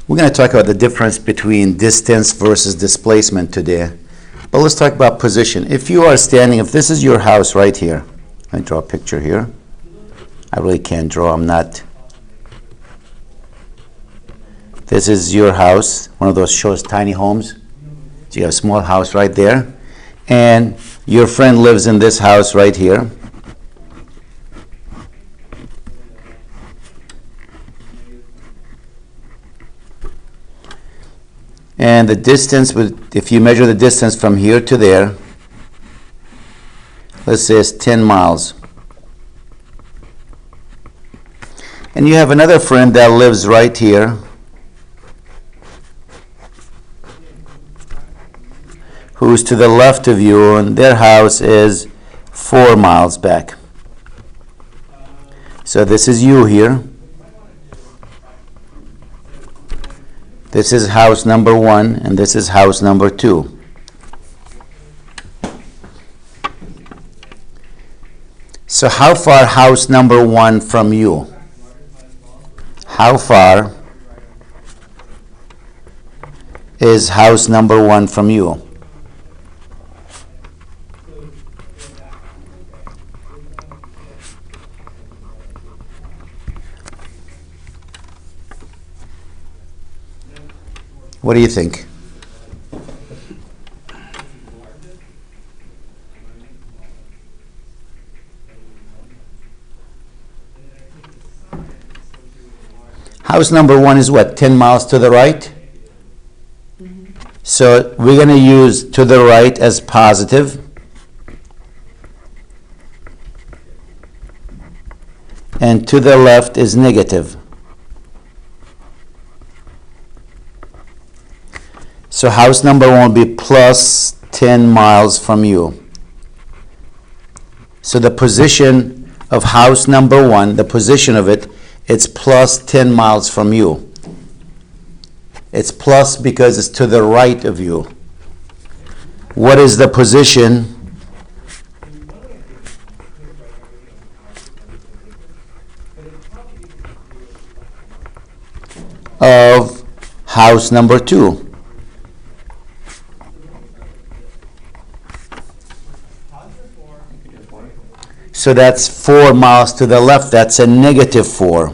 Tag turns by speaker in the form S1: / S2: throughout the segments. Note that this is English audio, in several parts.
S1: We're going to talk about the difference between distance versus displacement today. But let's talk about position. If you are standing, if this is your house right here, let me draw a picture here. I really can't draw, I'm not. This is your house, one of those shows tiny homes. So you have a small house right there. And your friend lives in this house right here. And the distance, if you measure the distance from here to there, let's say it's 10 miles. And you have another friend that lives right here, who's to the left of you, and their house is 4 miles back. So this is you here. This is house number 1, and this is house number 2. So how far house number 1 from you? How far is house number 1 from you? What do you think? House number 1 is what, 10 miles to the right? So we're going to use to the right as positive. And to the left is negative. So house number 1 will be plus 10 miles from you. So the position of house number 1, the position of it, it's plus 10 miles from you. It's plus because it's to the right of you. What is the position of house number 2? So that's 4 miles to the left. That's a negative 4.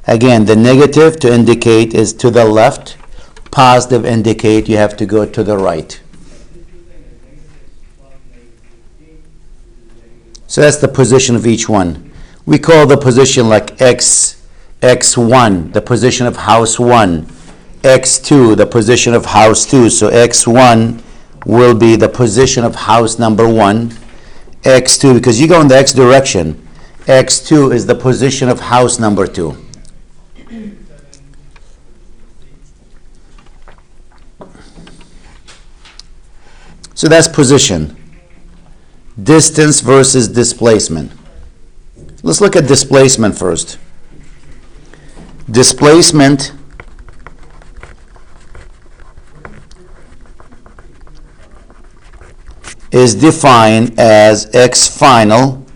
S1: Again, the negative to indicate is to the left. Positive indicate you have to go to the right. So that's the position of each one. We call the position like x1, the position of house 1. x2, the position of house 2. So x1 will be the position of house number 1. x2, because you go in the x direction, x2 is the position of house number 2. So that's position. Distance versus displacement. Let's look at displacement first. Displacement is defined as x final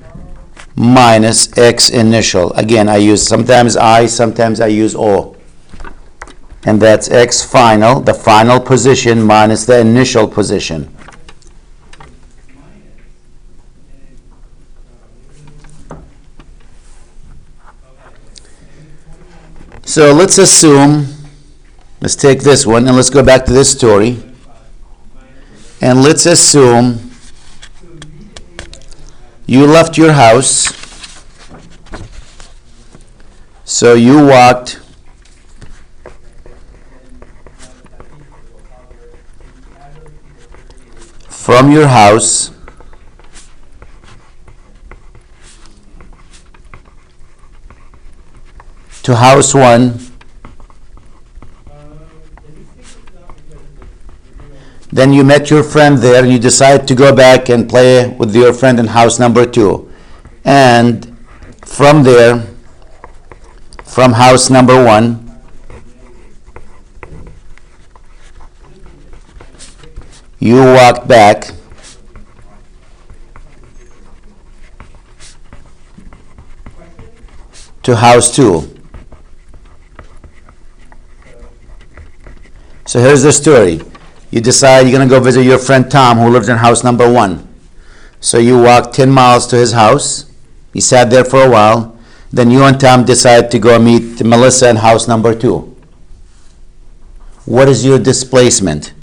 S1: minus x initial. Again, I use sometimes I use O. And that's x final, the final position, minus the initial position. So let's assume, let's take this one and let's go back to this story. And let's assume you left your house, so you walked from your house to house 1. Then you met your friend there and you decide to go back and play with your friend in house number 2. And from there, from house number 1, you walked back to house 2. So here's the story. You decide you're going to go visit your friend Tom, who lives in house number 1. So you walk 10 miles to his house. You sat there for a while. Then you and Tom decide to go meet Melissa in house number 2. What is your displacement?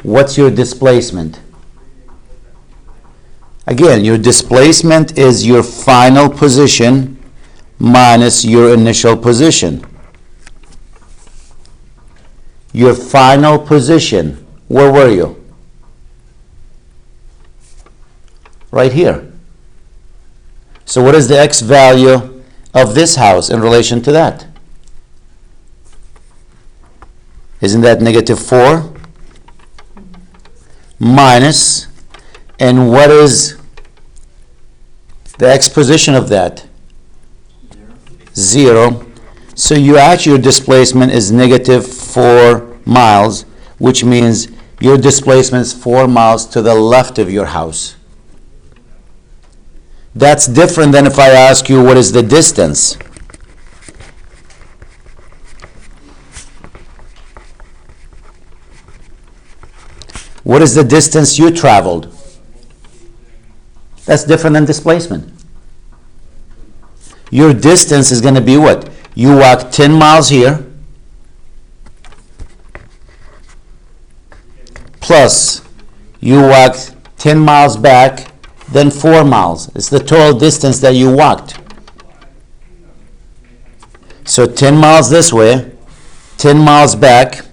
S1: What's your displacement? Again, your displacement is your final position minus your initial position. Your final position, where were you? Right here. So what is the x value of this house in relation to that? Isn't that negative 4? Minus, and what is the x position of that? 0. So your displacement is negative 4 miles, which means your displacement is 4 miles to the left of your house. That's different than if I ask you what is the distance. What is the distance you traveled? That's different than displacement. Your distance is going to be what? You walk 10 miles here, plus you walk 10 miles back, then 4 miles. It's the total distance that you walked. So 10 miles this way, 10 miles back,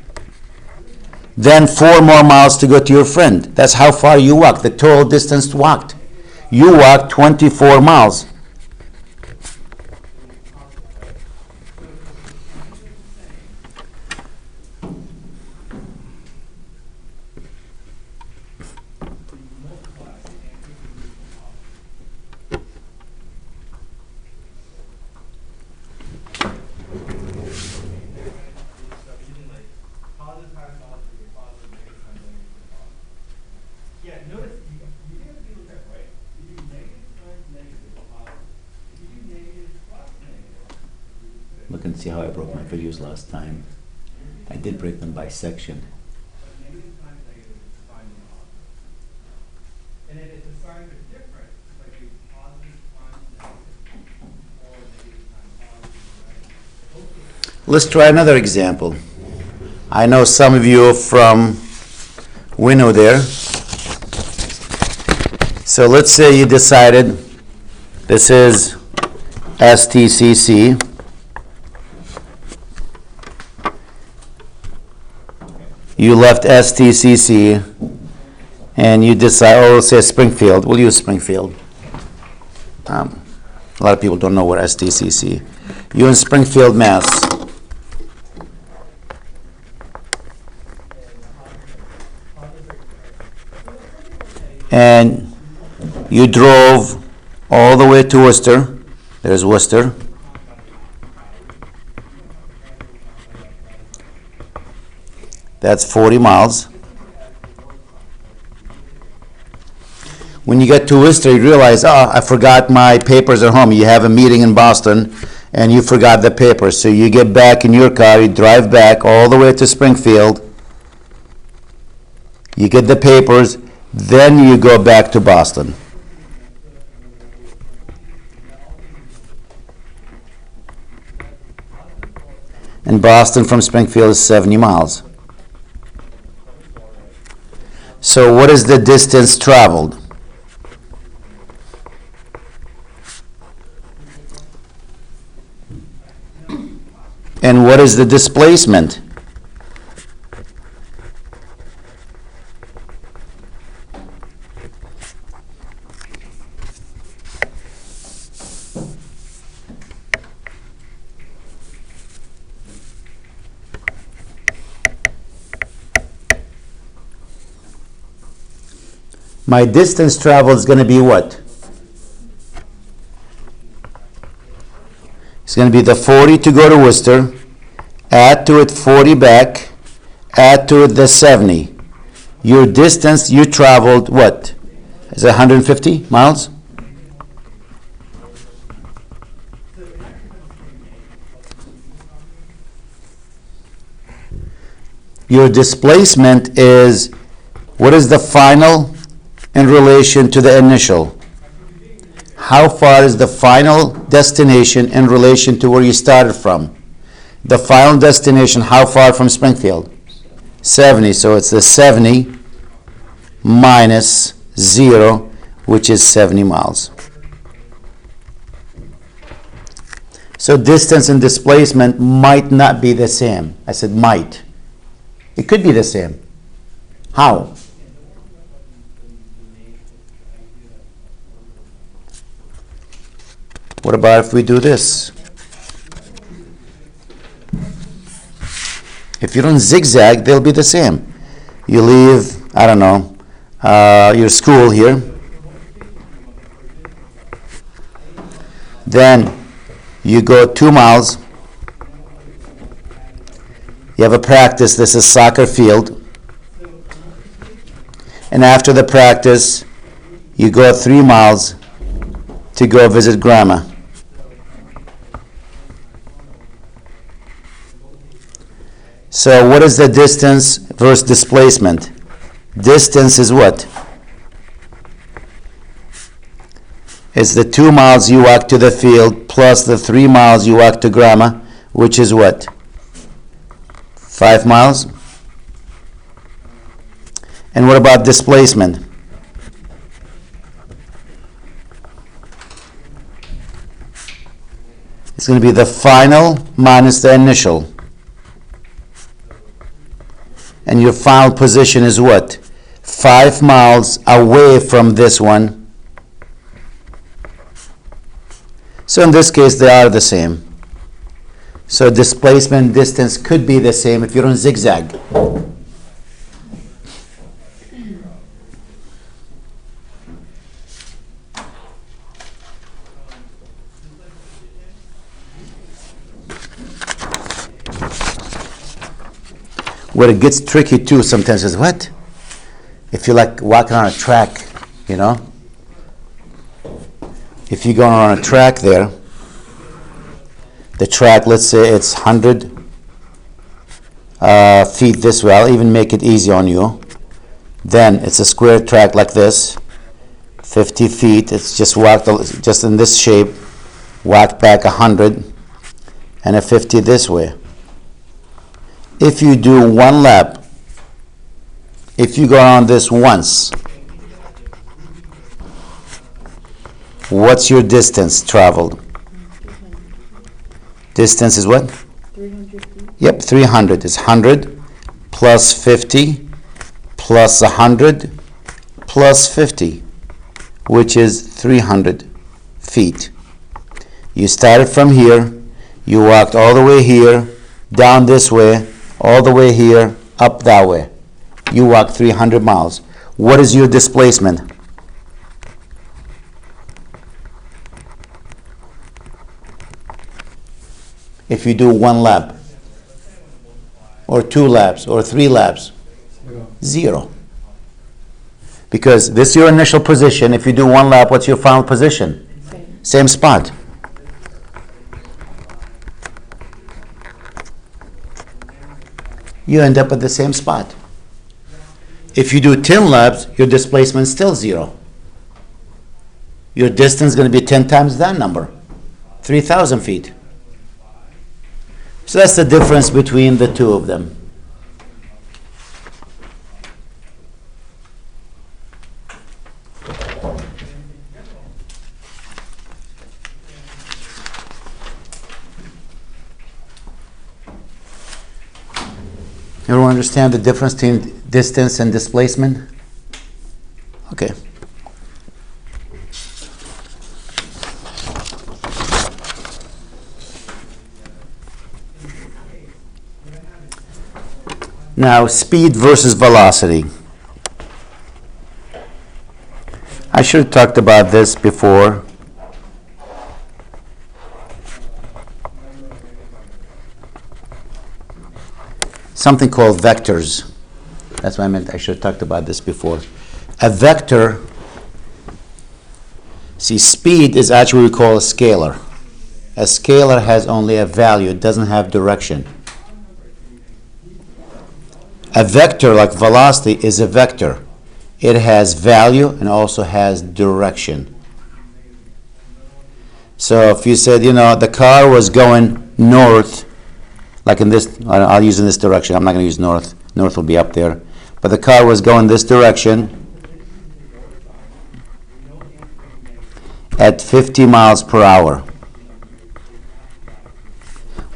S1: then 4 more miles to go to your friend. That's how far you walked, the total distance walked. You walked 24 miles. Look and see how I broke my videos last time. I did break them by section. Let's try another example. I know some of you are from Winnow there. So let's say you decided this is STCC. You left STCC and you decide, oh, let's say Springfield. We'll use Springfield. A lot of people don't know what STCC. You're in Springfield, Mass. And you drove all the way to Worcester. There's Worcester. That's 40 miles. When you get to Worcester, you realize, oh, I forgot my papers at home. You have a meeting in Boston, and you forgot the papers. So you get back in your car, you drive back all the way to Springfield. You get the papers, then you go back to Boston. And Boston from Springfield is 70 miles. So what is the distance traveled? And what is the displacement? My distance traveled is going to be what? It's going to be the 40 to go to Worcester, add to it 40 back, add to it the 70. Your distance you traveled, what? Is it 150 miles? Your displacement is, what is the final in relation to the initial? How far is the final destination in relation to where you started from? The final destination, how far from Springfield? 70, so it's the 70 minus 0, which is 70 miles. So distance and displacement might not be the same. I said might. It could be the same. How? What about if we do this? If you don't zigzag, they'll be the same. You leave, I don't know, your school here. Then you go 2 miles. You have a practice. This is soccer field. And after the practice, you go 3 miles to go visit grandma. So what is the distance versus displacement? Distance is what? It's the 2 miles you walk to the field plus the 3 miles you walk to grandma, which is what? 5 miles? And what about displacement? It's going to be the final minus the initial. And your final position is what? 5 miles away from this one. So in this case, they are the same. So displacement distance could be the same if you don't zigzag. Where it gets tricky too sometimes is what? If you're like walking on a track, you know? If you're going on a track there, the track, let's say it's 100 feet this way. I'll even make it easy on you. Then it's a square track like this, 50 feet. It's just walked just in this shape, walk back 100 and a 50 this way. If you do 1 lap, if you go on this once, what's your distance traveled? Distance is what?
S2: 300 feet.
S1: Yep, 300 is 100 plus 50 plus 100 plus 50, which is 300 feet. You started from here, you walked all the way here, down this way, all the way here, up that way. You walked 300 miles. What is your displacement? If you do 1 lap, or 2 laps, or 3 laps? 0. Because this is your initial position. If you do 1 lap, what's your final position? Same spot. You end up at the same spot. If you do 10 laps, your displacement is still 0. Your distance is going to be 10 times that number, 3,000 feet. So that's the difference between the two of them. Everyone understand the difference between distance and displacement? Okay. Now, speed versus velocity. I should have talked about this before. Something called vectors. That's what I meant. I should have talked about this before. A vector, see, speed is actually what we call a scalar. A scalar has only a value. It doesn't have direction. A vector like velocity is a vector. It has value and also has direction. So if you said, the car was going north, like in this, I'll use in this direction. I'm not going to use north. North will be up there. But the car was going this direction at 50 miles per hour.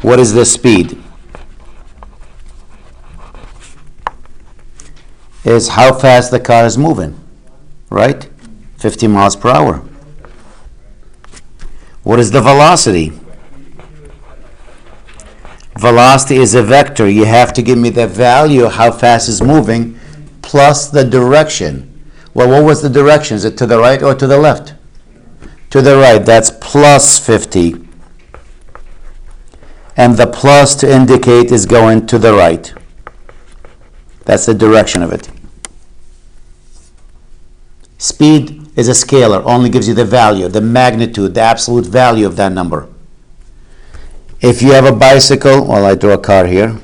S1: What is the speed? Is how fast the car is moving, right? 50 miles per hour. What is the velocity? Velocity is a vector. You have to give me the value of how fast it's moving plus the direction. Well, what was the direction? Is it to the right or to the left? To the right. That's plus 50. And the plus to indicate is going to the right. That's the direction of it. Speed is a scalar, only gives you the value, the magnitude, the absolute value of that number. If you have a bicycle, well, I draw a car here,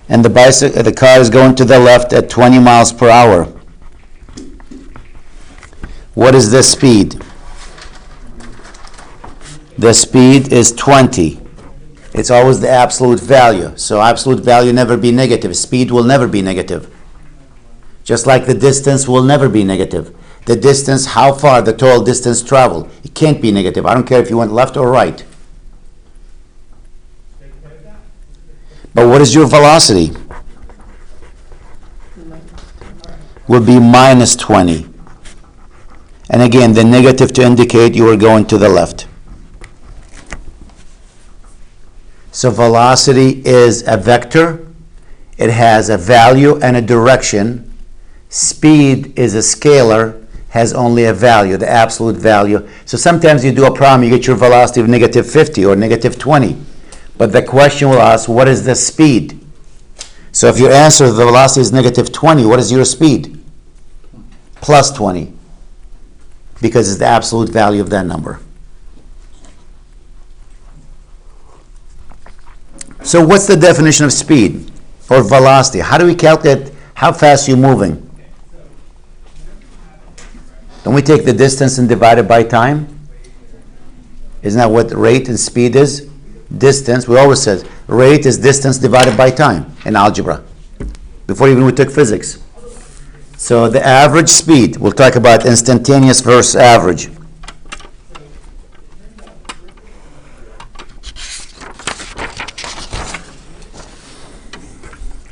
S1: and the car is going to the left at 20 miles per hour. What is the speed? The speed is 20. It's always the absolute value. So absolute value never be negative. Speed will never be negative. Just like the distance will never be negative. The distance, how far the total distance traveled, it can't be negative. I don't care if you went left or right. But what is your velocity? Will be minus 20. And again, the negative to indicate you are going to the left. So velocity is a vector. It has a value and a direction. Speed is a scalar, has only a value, the absolute value. So sometimes you do a problem, you get your velocity of negative 50 or negative 20. But the question will ask, what is the speed? So if your answer, the velocity is negative 20, what is your speed? Plus 20. Because it's the absolute value of that number. So what's the definition of speed or velocity? How do we calculate how fast you're moving? Don't we take the distance and divide it by time? Isn't that what rate and speed is? Distance, we always said, rate is distance divided by time in algebra. Before even we took physics. So the average speed, we'll talk about instantaneous versus average.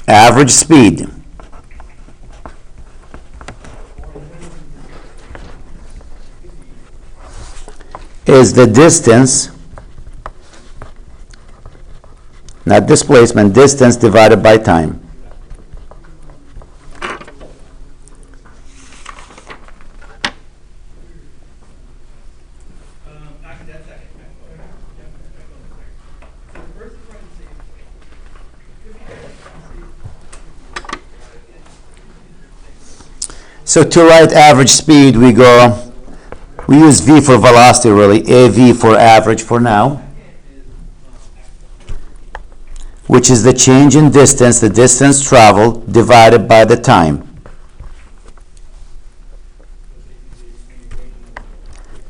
S1: Average speed is the distance, not displacement, distance divided by time. So to write average speed, we use V for velocity really, AV for average for now, which is the change in distance, the distance traveled divided by the time.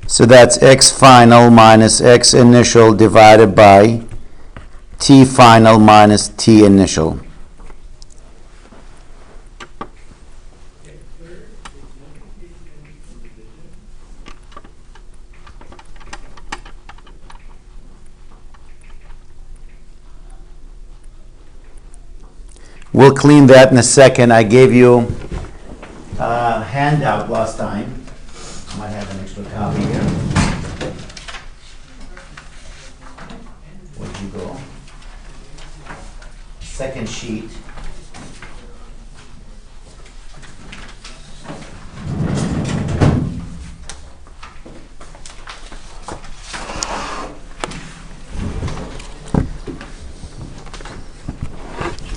S1: So that's x final minus x initial divided by t final minus t initial. We'll clean that in a second. I gave you a handout last time. I might have an extra copy here. Where'd you go? Second sheet.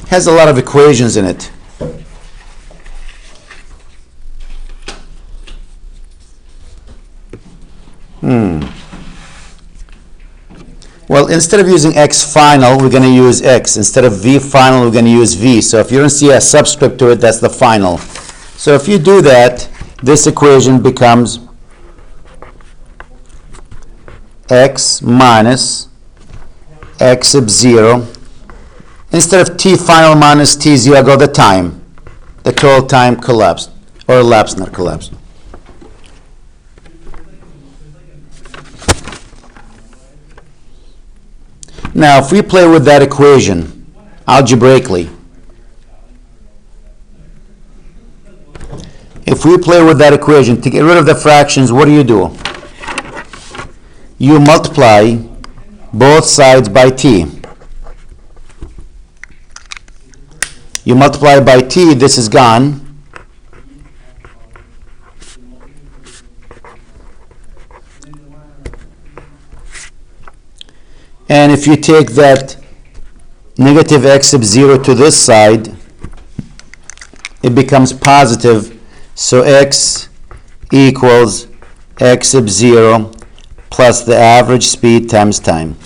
S1: Has a lot of equations in it. Well, instead of using x final, we're going to use x. Instead of v final, we're going to use v. So if you don't see a subscript to it, that's the final. So if you do that, this equation becomes x minus x sub 0. Instead of t final minus t 0, I go the time. The total time collapsed, or elapsed, not collapsed. Now, if we play with that equation algebraically, if we play with that equation to get rid of the fractions, what do? You multiply both sides by t. You multiply by t, this is gone. And if you take that negative x sub 0 to this side, it becomes positive. So x equals x sub 0 plus the average speed times time.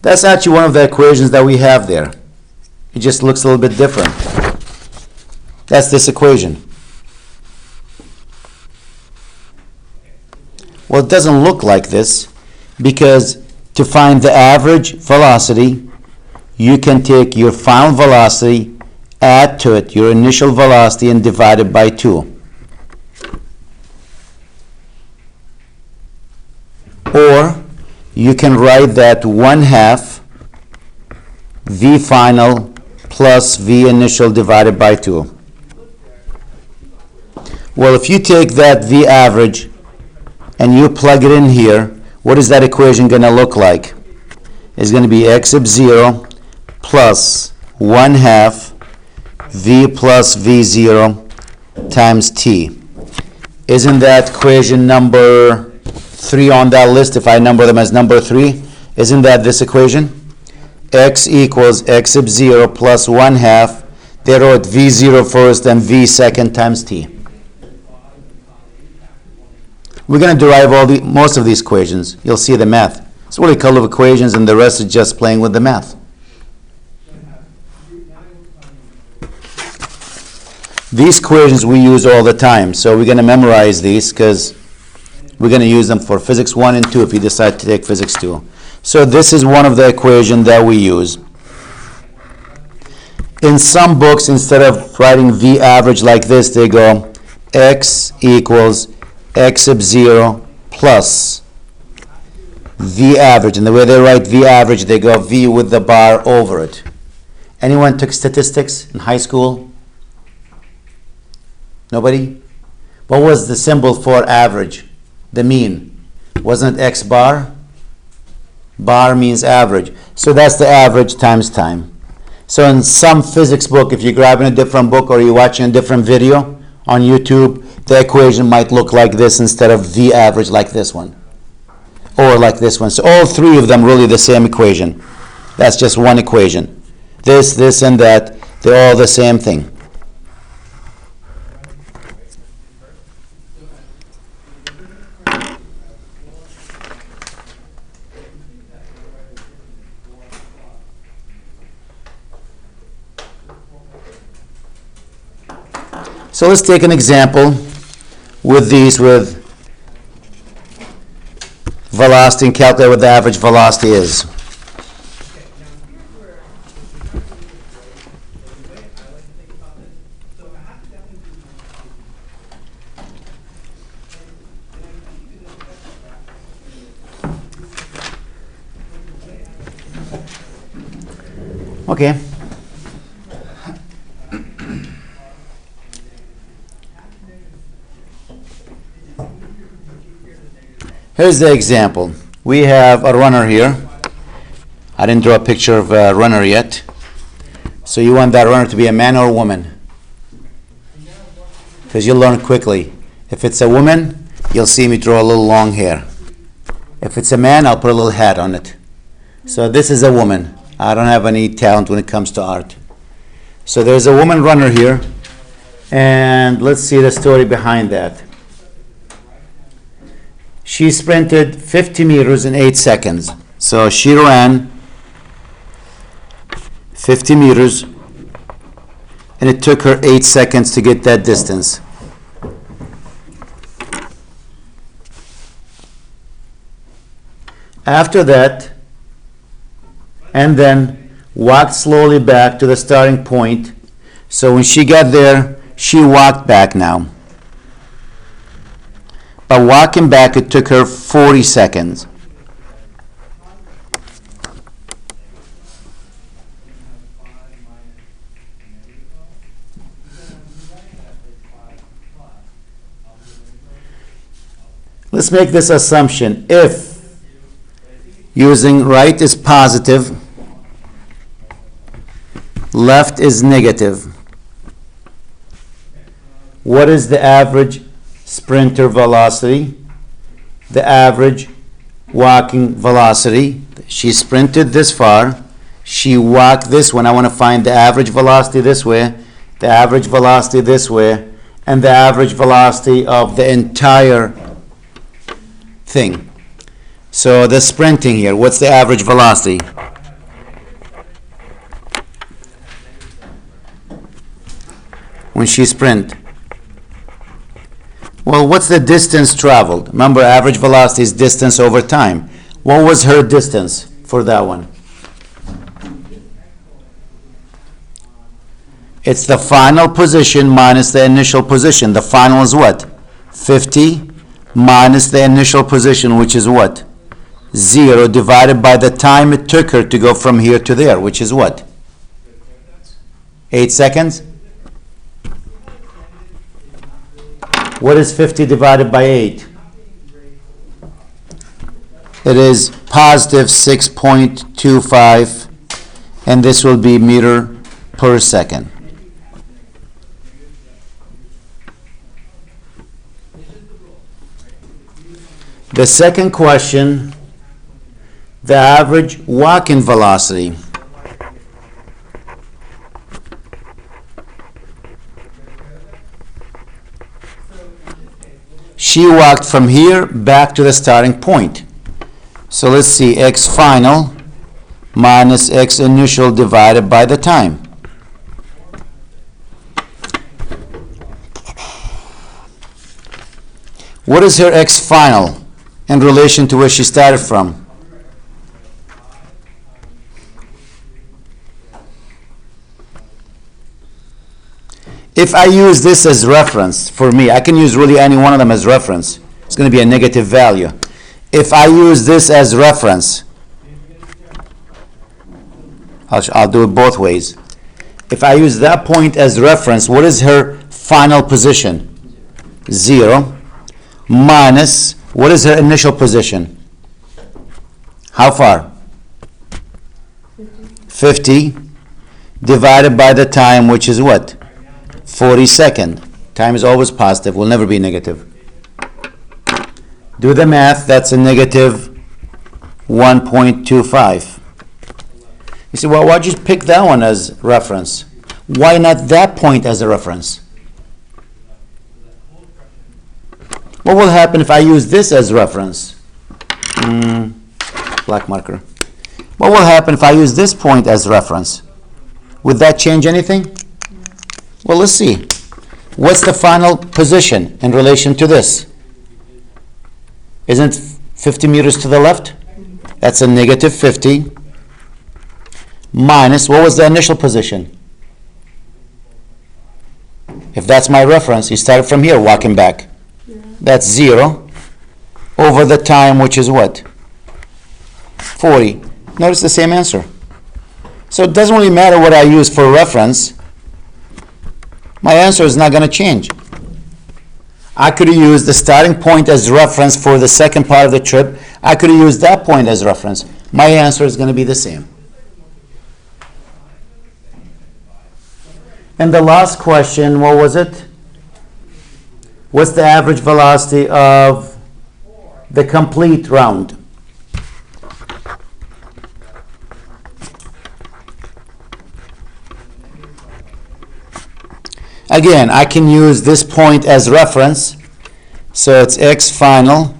S1: That's actually one of the equations that we have there. It just looks a little bit different. That's this equation. Well, it doesn't look like this because to find the average velocity, you can take your final velocity, add to it your initial velocity, and divide it by 2. Or you can write that 1/2 v final plus v initial divided by 2. Well, if you take that v average and you plug it in here, what is that equation going to look like? It's going to be x sub 0 plus 1/2 v plus v0 times t. Isn't that equation number 3 on that list, if I number them as number 3? Isn't that this equation? X equals x sub 0 plus 1/2. They wrote v0 first and v second times t. We're going to derive most of these equations. You'll see the math. It's what we call equations, and the rest is just playing with the math. These equations we use all the time, so we're going to memorize these because we're going to use them for physics 1 and 2 if you decide to take physics 2. So this is one of the equations that we use. In some books, instead of writing v average like this, they go x equals x sub 0 plus v average. And the way they write v average, they go v with the bar over it. Anyone took statistics in high school? Nobody? What was the symbol for average? The mean. Wasn't it x bar? Bar means average. So that's the average times time. So in some physics book, if you're grabbing a different book or you're watching a different video on YouTube, the equation might look like this instead of v average like this one. Or like this one. So all three of them really the same equation. That's just one equation. This, and that, they're all the same thing. So let's take an example with velocity and calculate what the average velocity is. Okay. Here's the example. We have a runner here. I didn't draw a picture of a runner yet. So you want that runner to be a man or a woman? Because you'll learn quickly. If it's a woman, you'll see me draw a little long hair. If it's a man, I'll put a little hat on it. So this is a woman. I don't have any talent when it comes to art. So there's a woman runner here. And let's see the story behind that. She sprinted 50 meters in 8 seconds. So she ran 50 meters, and it took her 8 seconds to get that distance. After that, and then walked slowly back to the starting point. So when she got there, she walked back now. By walking back, it took her 40 seconds. Let's make this assumption. If using right is positive, left is negative, what is the average sprinter velocity? The average walking velocity. She sprinted this far. She walked this one. I want to find the average velocity this way, the average velocity this way, and the average velocity of the entire thing. So the sprinting here, what's the average velocity? When she sprint. Well, what's the distance traveled? Remember, average velocity is distance over time. What was her distance for that one? It's the final position minus the initial position. The final is what? 50 minus the initial position, which is what? 0, divided by the time it took her to go from here to there, which is what? 8 seconds? What is 50 divided by 8? It is positive 6.25, and this will be meter per second. The second question, the average walking velocity. She walked from here back to the starting point. So let's see, x final minus x initial divided by the time. What is her x final in relation to where she started from? If I use this as reference, for me, I can use really any one of them as reference. It's going to be a negative value. If I use this as reference, I'll do it both ways. If I use that point as reference, what is her final position? 0 minus, what is her initial position? How far? 50 divided by the time, which is what? 40 seconds. Time is always positive, will never be negative. Do the math, that's a negative 1.25. You say, well, why'd you pick that one as reference? Why not that point as a reference? What will happen if I use this as reference? Black marker. What will happen if I use this point as reference? Would that change anything? Well, let's see. What's the final position in relation to this? Isn't 50 meters to the left? That's a negative 50 minus, what was the initial position? If that's my reference, you started from here walking back. That's 0 over the time, which is what? 40. Notice the same answer. So it doesn't really matter what I use for reference. My answer is not going to change. I could have used the starting point as reference for the second part of the trip. I could have used that point as reference. My answer is going to be the same. And the last question, what was it? What's the average velocity of the complete round? Again, I can use this point as reference. So it's x final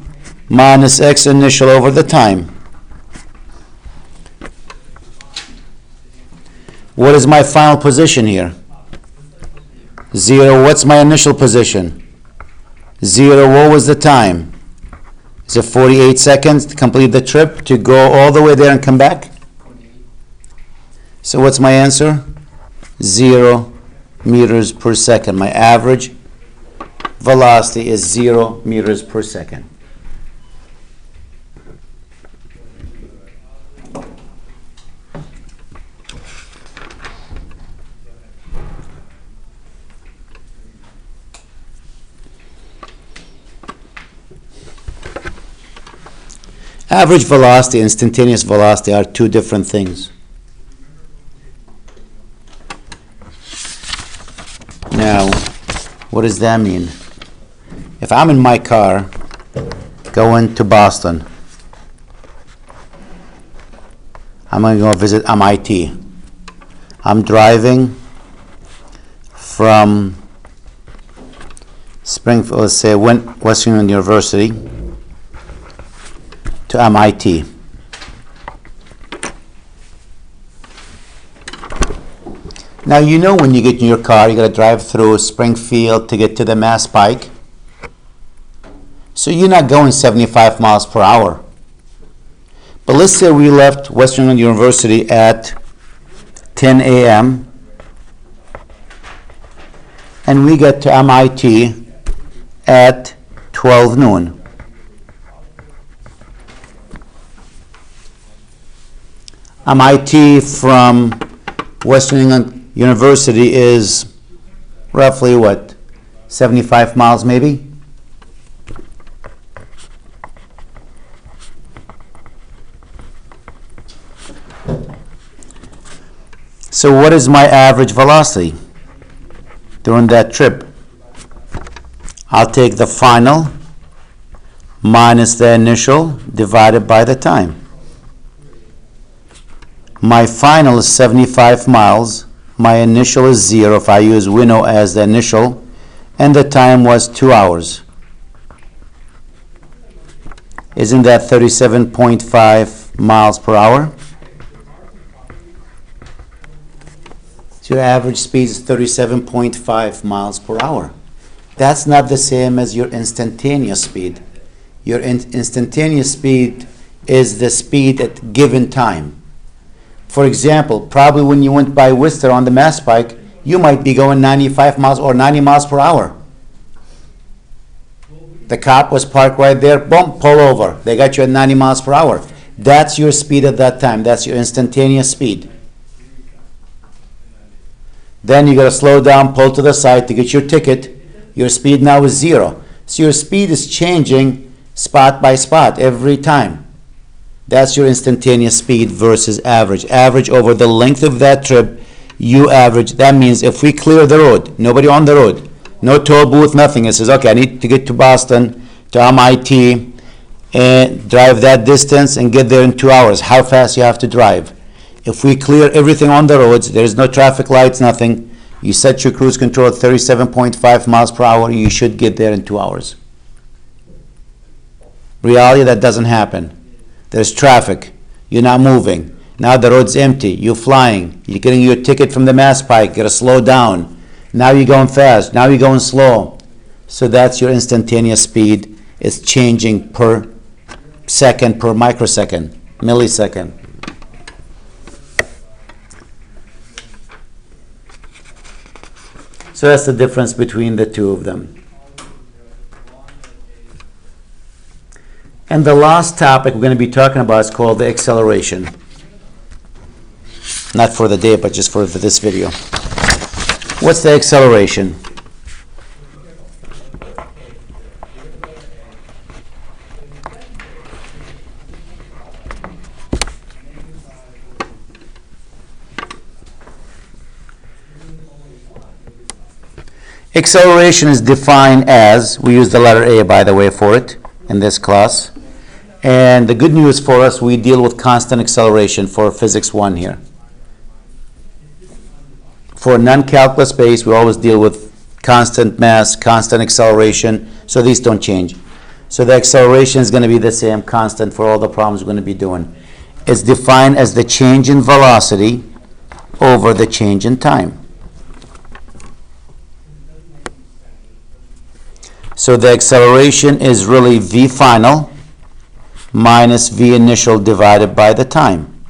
S1: minus x initial over the time. What is my final position here? 0. What's my initial position? 0. What was the time? Is it 48 seconds to complete the trip, to go all the way there and come back? So what's my answer? 0 meters per second. My average velocity is 0 meters per second. Average velocity and instantaneous velocity are two different things. Now, what does that mean? If I'm in my car going to Boston, I'm going to go visit MIT. I'm driving from Springfield, let's say Western University, to MIT. Now, you know when you get in your car, you got to drive through Springfield to get to the Mass Pike. So you're not going 75 miles per hour. But let's say we left Western University at 10 a.m. and we get to MIT at 12 noon. MIT from Western University is roughly what? 75 miles maybe? So what is my average velocity during that trip? I'll take the final minus the initial divided by the time. My final is 75 miles. My initial is 0 if I use winnow as the initial, and the time was 2 hours. Isn't that 37.5 miles per hour? So your average speed is 37.5 miles per hour. That's not the same as your instantaneous speed. Your instantaneous speed is the speed at given time. For example, probably when you went by Worcester on the Mass Pike, you might be going 95 miles or 90 miles per hour. The cop was parked right there, boom, pull over. They got you at 90 miles per hour. That's your speed at that time. That's your instantaneous speed. Then you got to slow down, pull to the side to get your ticket. Your speed now is 0. So your speed is changing spot by spot every time. That's your instantaneous speed versus average. Average over the length of that trip, you average. That means if we clear the road, nobody on the road, no toll booth, nothing. It says, okay, I need to get to Boston, to MIT, and drive that distance and get there in 2 hours. How fast you have to drive? If we clear everything on the roads, there's no traffic lights, nothing, you set your cruise control at 37.5 miles per hour, you should get there in 2 hours. Reality, that doesn't happen. There's traffic. You're not moving. Now the road's empty. You're flying. You're getting your ticket from the Mass Pike. You got to slow down. Now you're going fast. Now you're going slow. So that's your instantaneous speed. It's changing per second, per microsecond, millisecond. So that's the difference between the two of them. And the last topic we're going to be talking about is called the acceleration. Not for the day, but just for this video. What's the acceleration? Acceleration is defined as, we use the letter A, by the way, for it in this class. And the good news for us, we deal with constant acceleration for physics 1 here. For non-calculus space, we always deal with constant mass, constant acceleration, so these don't change. So the acceleration is going to be the same constant for all the problems we're going to be doing. It's defined as the change in velocity over the change in time. So the acceleration is really v final minus v initial divided by the time.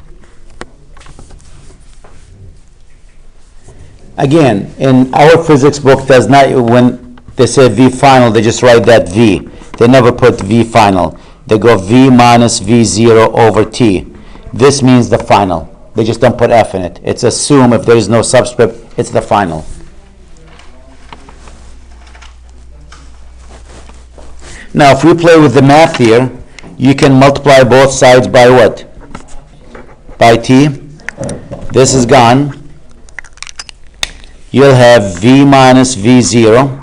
S1: Again, in our physics book, does not, when they say v final, they just write that v. They never put v final. They go v minus v0 over t. This means the final. They just don't put f in it. It's assumed if there is no subscript, it's the final. Now, if we play with the math here, you can multiply both sides by what? By t. This is gone. You'll have v minus v0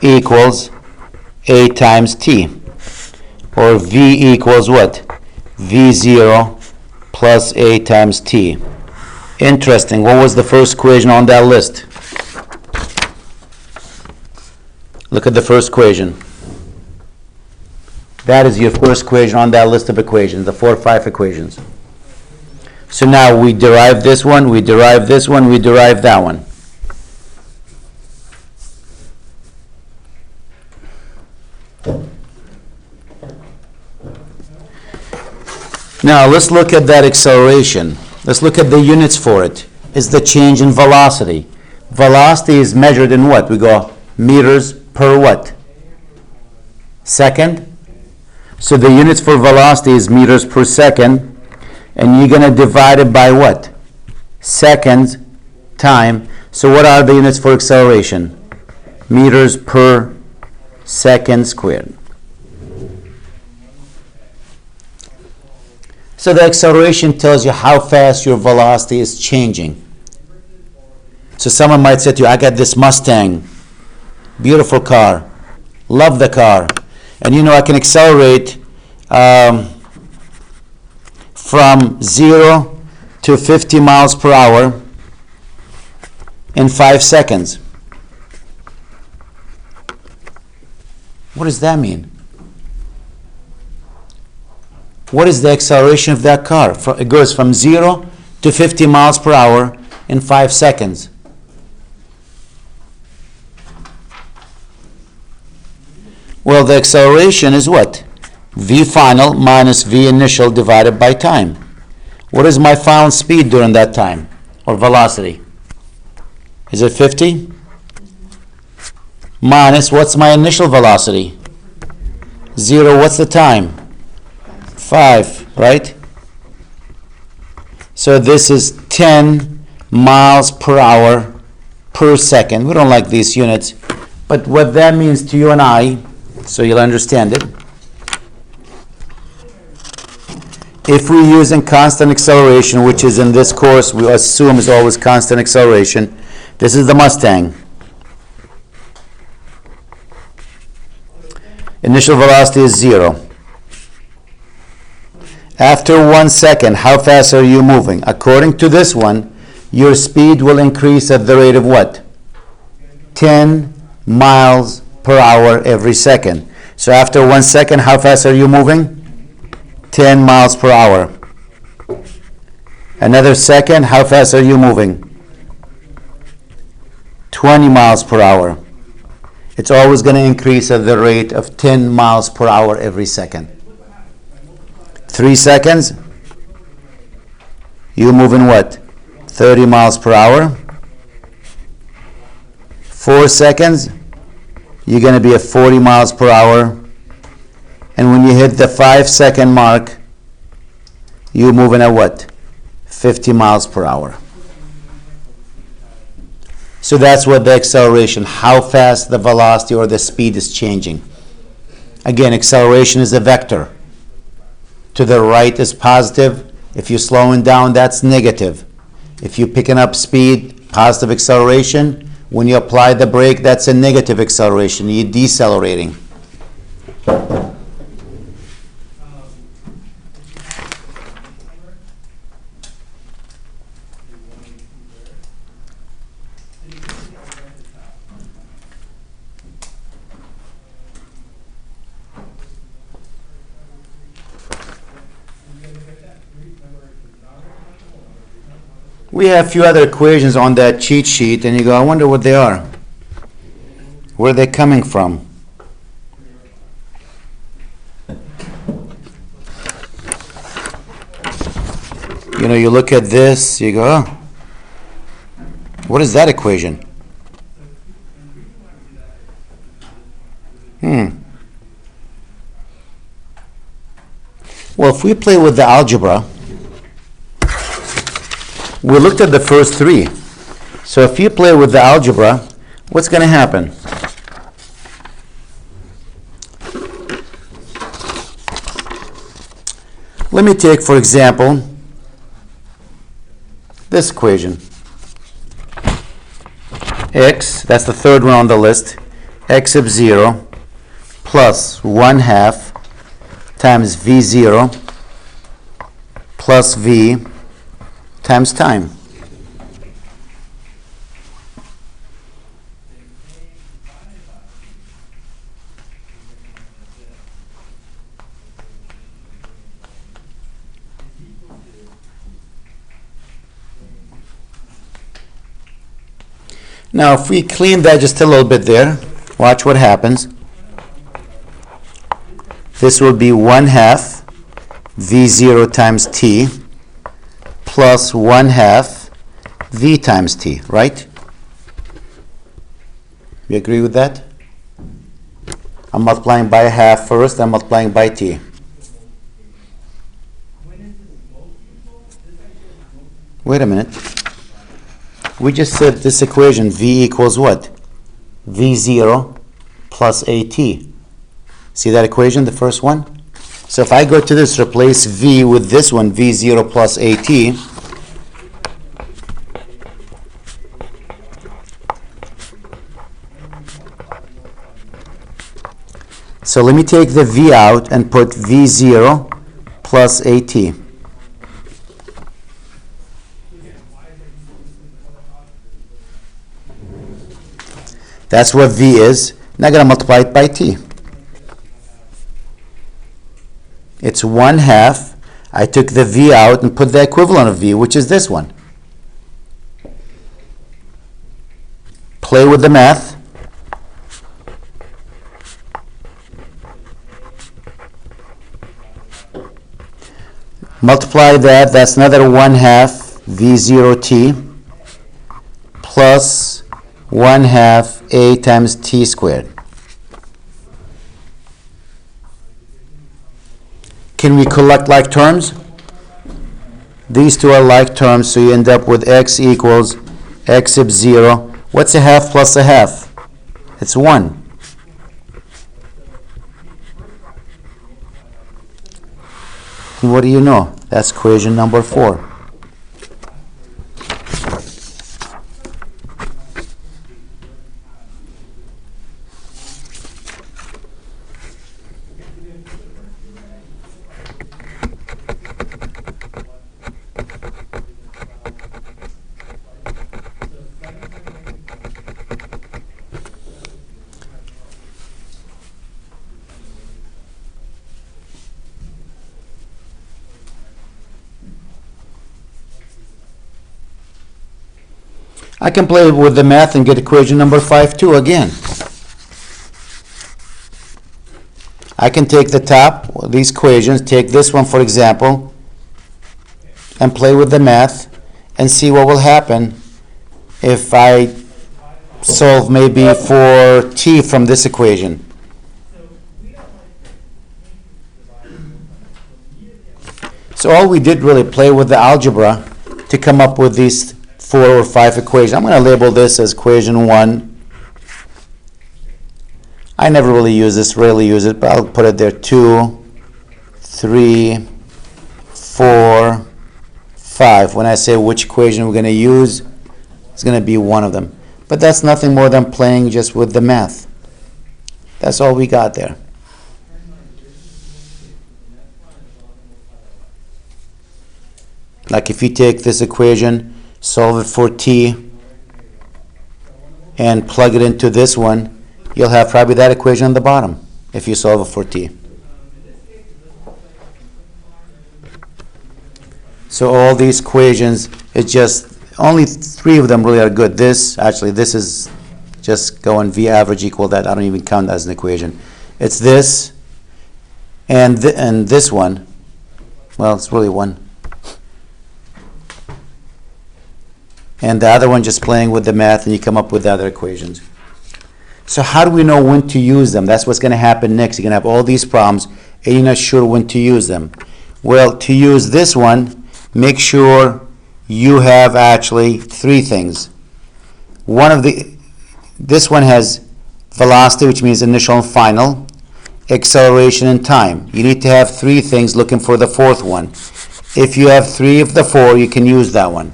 S1: equals a times t. Or v equals what? v0 plus a times t. Interesting. What was the first equation on that list? Look at the first equation. That is your first equation on that list of equations, the 4 or 5 equations. So now we derive this one, we derive this one, we derive that one. Now let's look at that acceleration. Let's look at the units for it. It's the change in velocity. Velocity is measured in what? We go meters per what? Second. So the units for velocity is meters per second, and you're going to divide it by what? Seconds time. So what are the units for acceleration? Meters per second squared. So the acceleration tells you how fast your velocity is changing. So someone might say to you, I got this Mustang, beautiful car, love the car. And you know I can accelerate from 0 to 50 miles per hour in 5 seconds. What does that mean? What is the acceleration of that car? It goes from 0 to 50 miles per hour in 5 seconds. Well, the acceleration is what? V final minus V initial divided by time. What is my final speed during that time? Or velocity? Is it 50? Minus, what's my initial velocity? 0, what's the time? 5, right? So this is 10 miles per hour per second. We don't like these units, but what that means to you and I, so you'll understand it. If we're using constant acceleration, which is in this course, we assume is always constant acceleration. This is the Mustang. Initial velocity is 0. After 1 second, how fast are you moving? According to this one, your speed will increase at the rate of what? 10 miles per hour every second. So after 1 second, how fast are you moving? 10 miles per hour. Another second, how fast are you moving? 20 miles per hour. It's always going to increase at the rate of 10 miles per hour every second. 3 seconds, you moving what? 30 miles per hour. 4 seconds, you're going to be at 40 miles per hour. And when you hit the 5 second mark, you're moving at what? 50 miles per hour. So that's what the acceleration, how fast the velocity or the speed is changing. Again, acceleration is a vector. To the right is positive. If you're slowing down, that's negative. If you're picking up speed, positive acceleration. When you apply the brake, that's a negative acceleration. You're decelerating. We have a few other equations on that cheat sheet, and you go, I wonder what they are. Where are they coming from? You know, you look at this, you go, oh, what is that equation? Well, if we play with the algebra, we looked at the first three. So if you play with the algebra, what's going to happen? Let me take, for example, this equation. X, that's the third one on the list, x sub 0 plus 1/2 times v0 plus v times time. Now, if we clean that just a little bit there, watch what happens. This will be 1/2 v0 times t plus 1/2 v times t, right? You agree with that? I'm multiplying by 1/2 first, I'm multiplying by t. Wait a minute. We just said this equation, v equals what? v0 plus at. See that equation, the first one? So if I go to this, replace v with this one, v0 plus at, so let me take the v out and put v0 plus at. That's what v is. Now I'm going to multiply it by t. It's 1/2. I took the v out and put the equivalent of v, which is this one. Play with the math. Multiply that. That's another 1/2 v0t plus 1/2 a times t squared. Can we collect like terms? These two are like terms, so you end up with x equals x sub 0. What's 1/2 plus 1/2? It's 1. And what do you know? That's equation number 4. I can play with the math and get equation number 5 too again. I can take the top, these equations, take this one for example, and play with the math and see what will happen if I solve maybe for t from this equation. So all we did really play with the algebra to come up with these 4 or 5 equations. I'm going to label this as equation 1. I never really use this, rarely use it, but I'll put it there. 2, 3, 4, 5. When I say which equation we're going to use, it's going to be one of them. But that's nothing more than playing just with the math. That's all we got there. Like if you take this equation, solve it for t, and plug it into this one, you'll have probably that equation on the bottom if you solve it for t. So all these equations is just only three of them really are good. This is just going V average equal that. I don't even count that as an equation. It's this and this one. Well, it's really one. And the other one just playing with the math, and you come up with the other equations. So how do we know when to use them? That's what's going to happen next. You're going to have all these problems, and you're not sure when to use them. Well, to use this one, make sure you have actually three things. This one has velocity, which means initial and final, acceleration and time. You need to have three things, looking for the fourth one. If you have three of the four, you can use that one.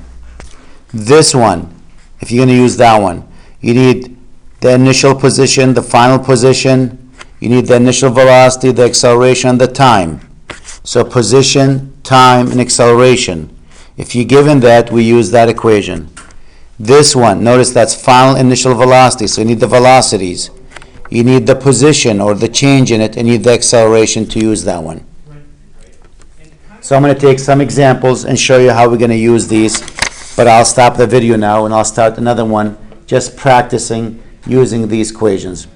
S1: This one, if you're going to use that one, you need the initial position, the final position, you need the initial velocity, the acceleration, and the time. So position, time, and acceleration. If you're given that, we use that equation. This one, notice that's final initial velocity, so you need the velocities. You need the position or the change in it, and you need the acceleration to use that one. So I'm going to take some examples and show you how we're going to use these, but I'll stop the video now and I'll start another one just practicing using these equations.